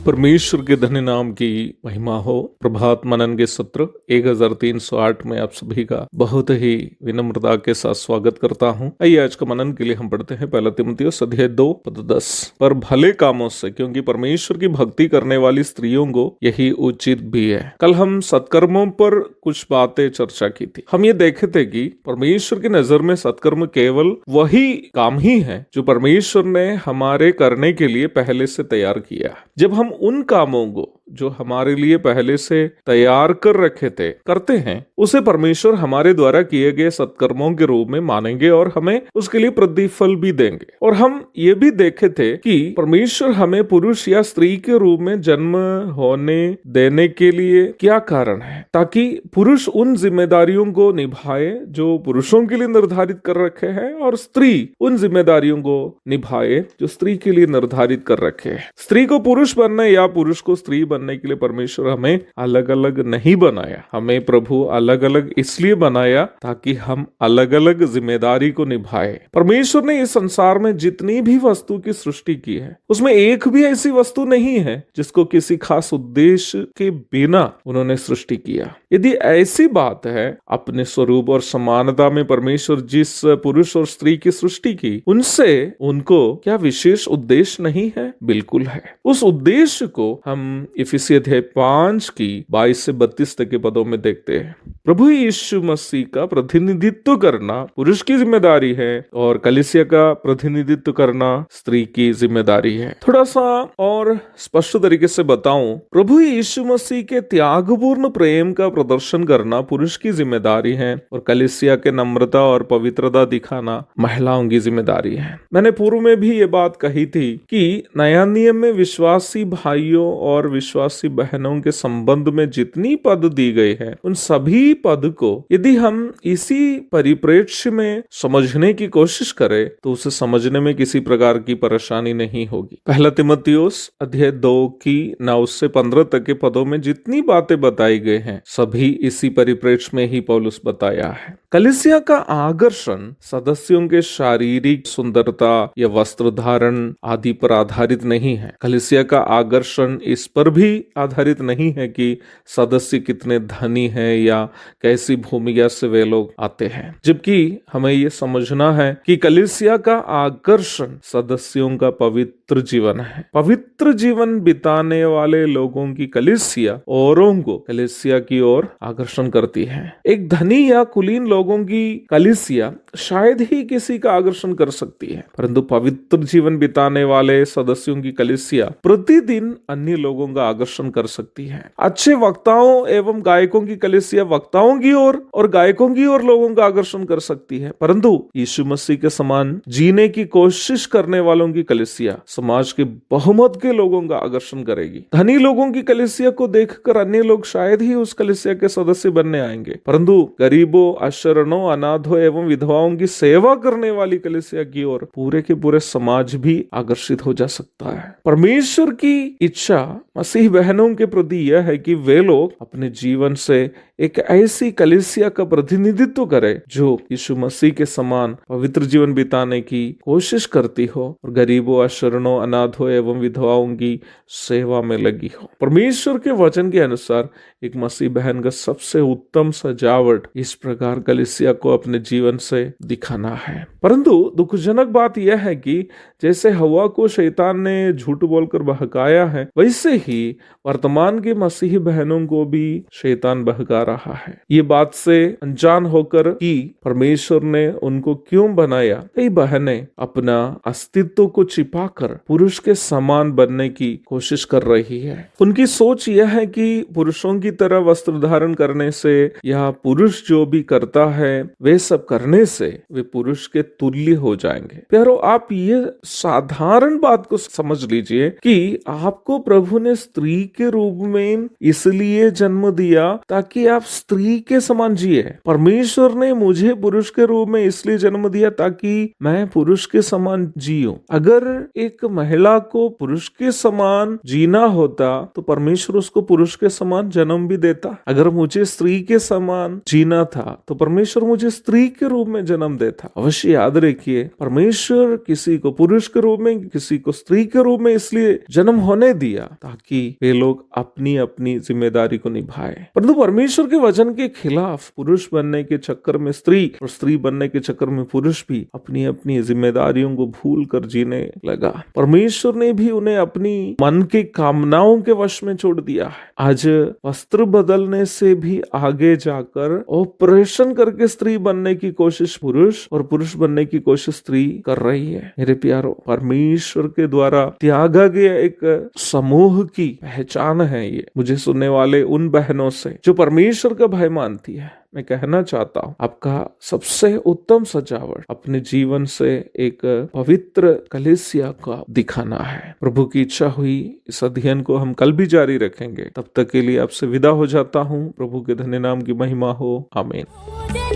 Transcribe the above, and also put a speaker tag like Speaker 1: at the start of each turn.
Speaker 1: परमेश्वर के धन्य नाम की महिमा हो। प्रभात मनन के सत्र 1308 में आप सभी का बहुत ही विनम्रता के साथ स्वागत करता हूं। आइए आज का मनन के लिए हम पढ़ते हैं पहला तीमुथियुस अध्याय 2 पद 10। पर भले कामों से, क्योंकि परमेश्वर की भक्ति करने वाली स्त्रियों को यही उचित भी है। कल हम सत्कर्मों पर कुछ बातें चर्चा की थी। हम ये देखे थे कि परमेश्वर की नजर में सत्कर्म केवल वही काम ही है जो परमेश्वर ने हमारे करने के लिए पहले से तैयार किया। जब हम उन कामों को जो हमारे लिए पहले से तैयार कर रखे थे करते हैं, उसे परमेश्वर हमारे द्वारा किए गए सत्कर्मों के रूप में मानेंगे और हमें उसके लिए प्रतिफल भी देंगे। और हम ये भी देखे थे कि परमेश्वर हमें पुरुष या स्त्री के रूप में जन्म होने देने के लिए क्या कारण है, ताकि पुरुष उन जिम्मेदारियों को निभाए जो पुरुषों के लिए निर्धारित कर रखे हैं और स्त्री उन जिम्मेदारियों को निभाए जो स्त्री के लिए निर्धारित कर रखे हैं। स्त्री को पुरुष बनने या पुरुष को स्त्री बनने के लिए परमेश्वर हमें अलग अलग नहीं बनाया। हमें प्रभु अलग अलग इसलिए बनाया ताकि हम अलग अलग जिम्मेदारी को निभाए। परमेश्वर ने इस संसार में जितनी भी वस्तु की सृष्टि की है, उसमें एक भी ऐसी वस्तु नहीं है जिसको किसी खास उद्देश्य के बिना उन्होंने सृष्टि किया। यदि ऐसी बात है, अपने स्वरूप और समानता में परमेश्वर जिस पुरुष और स्त्री की सृष्टि की, उनसे उनको क्या विशेष उद्देश्य नहीं है? बिल्कुल है। उस उद्देश्य को हम इफिसी अध्याय 5 की 22 से 32 तक के पदों में देखते हैं। प्रभु यीशु मसीह का प्रतिनिधित्व करना पुरुष की जिम्मेदारी है और कलीसिया का प्रतिनिधित्व करना स्त्री की जिम्मेदारी है। थोड़ा सा और स्पष्ट तरीके से बताऊं, प्रभु यीशु मसीह के त्यागपूर्ण प्रेम का प्रदर्शन करना पुरुष की जिम्मेदारी है और कलीसिया के नम्रता और पवित्रता दिखाना महिलाओं की जिम्मेदारी है। मैंने पूर्व में भी ये बात कही थी कि नया नियम में विश्वासी भाइयों और विश्वासी बहनों के संबंध में जितनी पद दी गई है, उन सभी पद को यदि हम इसी परिप्रेक्ष्य में समझने की कोशिश करें तो उसे समझने में किसी प्रकार की परेशानी नहीं होगी। पहला तीमुथियुस अध्याय 2 की 9 से 15 तक के पदों में जितनी बातें बताई गई हैं, सभी इसी परिप्रेक्ष्य में ही पौलुस बताया है। कलीसिया का आकर्षण सदस्यों के शारीरिक सुंदरता या वस्त्र धारण आदि पर आधारित नहीं है। कलीसिया का आकर्षण इस पर भी आधारित नहीं है कि सदस्य कितने धनी हैं या कैसी भूमिका से वे लोग आते हैं, जबकि हमें ये समझना है कि कलीसिया का आकर्षण सदस्यों का पवित्र जीवन है। पवित्र जीवन बिताने वाले लोगों की कलीसिया औरों को कलीसिया की ओर आकर्षण करती है। एक धनी या कुलीन लोगों की कलीसिया शायद ही किसी का आकर्षण कर सकती है, परंतु पवित्र जीवन बिताने वाले सदस्यों की कलीसिया प्रतिदिन अन्य लोगों का आकर्षण कर सकती है। अच्छे वक्ताओं एवं गायकों की कलीसिया वक्ताओं की ओर और गायकों की ओर लोगों का आकर्षण कर सकती है, परंतु यीशु मसीह के समान जीने की कोशिश करने वालों की कलीसिया समाज के बहुमत के लोगों का आकर्षण करेगी। धनी लोगों की कलीसिया को देखकर अन्य लोग शायद ही उस कलीसिया के सदस्य बनने आएंगे, परंतु गरीबों, अशरणों, अनाथों एवं विधवाओं की सेवा करने वाली कलीसिया की ओर पूरे के पूरे समाज भी आकर्षित हो जा सकता है। परमेश्वर की इच्छा मसीह बहनों के प्रति यह है कि वे लोग अपने जीवन से एक ऐसी कलीसिया का प्रतिनिधित्व करें जो यीशु मसीह के समान पवित्र जीवन बिताने की कोशिश करती हो और गरीबों, अशरणों, अनाथों एवं विधवाओं की सेवा में लगी हो। परमेश्वर के वचन के अनुसार एक मसीह बहन का सबसे उत्तम सजावट इस प्रकार कलीसिया को अपने जीवन से दिखाना है। परंतु दुखजनक बात यह है कि जैसे हवा को शैतान ने झूठ बोलकर बहकाया है, वैसे ही वर्तमान के मसीही बहनों को भी शैतान बहका रहा है। ये बात से अनजान होकर कि परमेश्वर ने उनको क्यों बनाया, कई बहनें अपना अस्तित्व को छिपाकर पुरुष के समान बनने की कोशिश कर रही है। उनकी सोच यह है कि पुरुषों की तरह वस्त्र धारण करने से या पुरुष जो भी करता है वे सब करने से वे पुरुष के तुल्य हो जाएंगे। प्यारो, आप ये साधारण बात को समझ लीजिए कि आपको प्रभु ने स्त्री के रूप में इसलिए जन्म दिया ताकि आप स्त्री के समान जिए। परमेश्वर ने मुझे पुरुष के रूप में इसलिए जन्म दिया ताकि मैं पुरुष के समान जीऊं। अगर एक महिला को पुरुष के समान जीना होता तो परमेश्वर उसको पुरुष के समान जन्म भी देता। अगर मुझे स्त्री के समान जीना था तो परमेश्वर मुझे स्त्री के रूप में जन्म देता। अवश्य याद रखिए, परमेश्वर किसी को पुरुष के रूप में, किसी को स्त्री के रूप में इसलिए जन्म होने दिया ताकि वे लोग अपनी अपनी जिम्मेदारी को निभाए। परंतु परमेश्वर के वचन के खिलाफ पुरुष बनने के चक्कर में स्त्री और स्त्री बनने के चक्कर में पुरुष भी अपनी अपनी जिम्मेदारियों को भूल कर जीने लगा। परमेश्वर ने भी उन्हें अपनी मन के कामनाओं के वश में छोड़ दिया है। आज वस्त्र बदलने से भी आगे जाकर ऑपरेशन करके स्त्री बनने की कोशिश पुरुष और पुरुष बनने की कोशिश स्त्री कर रही है। मेरे प्यारो, परमेश्वर के द्वारा त्यागा गया एक समूह की पहचान है ये। मुझे सुनने वाले उन बहनों से जो परमेश्वर का भय मानती है, मैं कहना चाहता हूँ, आपका सबसे उत्तम सजावट अपने जीवन से एक पवित्र कलीसिया का दिखाना है। प्रभु की इच्छा हुई इस अध्ययन को हम कल भी जारी रखेंगे। तब तक के लिए आपसे विदा हो जाता हूँ। प्रभु के धन्य नाम की महिमा हो। आमीन।